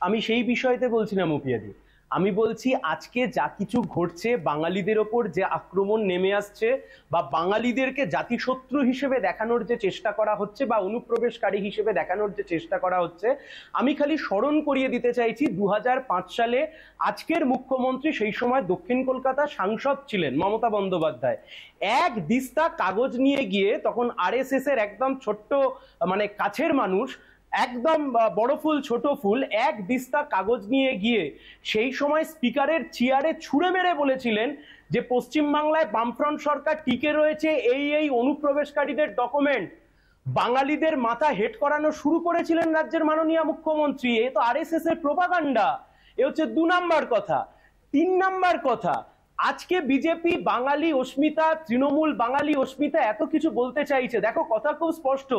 আমি সেই বিষয়তে বলছি না মুপিয়াদি, আমি বলছি আজকে যা কিছু ঘটছে, বাঙালিদের ওপর যে আক্রমণ নেমে আসছে বা বাঙালিদেরকে জাতিশত্রু হিসেবে দেখানোর যে চেষ্টা করা হচ্ছে বা অনুপ্রবেশকারী হিসেবে দেখানোর যে চেষ্টা করা হচ্ছে, আমি খালি স্মরণ করিয়ে দিতে চাইছি 2005 সালে আজকের মুখ্যমন্ত্রী সেই সময় দক্ষিণ কলকাতা সাংসদ ছিলেন মমতা বন্দ্যোপাধ্যায়, এক দিস্তা কাগজ নিয়ে গিয়ে, তখন আরএসএস এর একদম ছোট্ট মানে কাছের মানুষ, একদম বড় ফুল ছোট ফুল, এক দিস্তা কাগজ নিয়ে গিয়ে সেই সময় স্পিকারের চেয়ারে ছুঁড়ে মেরে বলেছিলেন যে পশ্চিমবাংলায় বামফ্রন্ট সরকার টিকে রয়েছে এই অনুপ্রবেশকারীদের ডকুমেন্ট। বাঙালিদের মাথা হেট করানো শুরু করেছিলেন রাজ্যের মাননীয় মুখ্যমন্ত্রী। এ তো আরএসএস এর প্রোপাগান্ডা। এ হচ্ছে 2 নাম্বার কথা। 3 নাম্বার কথা, আজকে বিজেপি বাঙালি অস্মিতা, তৃণমূল বাঙালি অস্মিতা এত কিছু বলতে চাইছে, দেখো কথা খুব স্পষ্ট,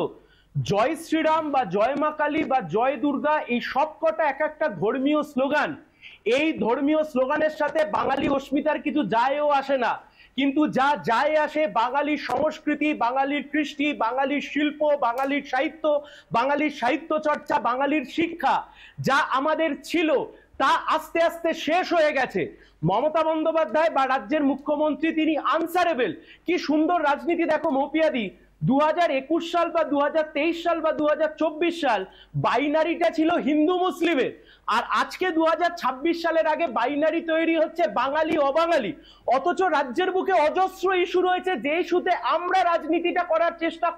জয় শ্রীরাম বা জয় মা কালী বা জয় দুর্গা, এই সব কটা এক একটা ধর্মীয় স্লোগান। এই ধর্মীয় স্লোগানের সাথে বাঙালি অস্মিতার কিছু যায়ও আসে না, কিন্তু যা যায় আসে বাঙালির সংস্কৃতি, বাঙালির কৃষ্টি, বাঙালির শিল্প, বাঙালির সাহিত্য, বাঙালির সাহিত্য চর্চা, বাঙালির শিক্ষা যা আমাদের ছিল তা আস্তে আস্তে শেষ হয়ে গেছে। মমতা বন্দ্যোপাধ্যায় বা রাজ্যের মুখ্যমন্ত্রী তিনি আনসারেবল। কি সুন্দর রাজনীতি দেখো মৌপিয়াদি, 2021 সাল বা 2023 সাল বা 2024 সাল বাইনারিটা ছিল হিন্দু মুসলিমের, আর আজকে 2026 সালের আগে বাইনারি তৈরি হচ্ছে বাঙালি অবাঙালি। অথচ রাজ্যের বুকে অজস্র ইস্যু রয়েছে যে ইস্যুতে আমরা রাজনীতিটা করার চেষ্টা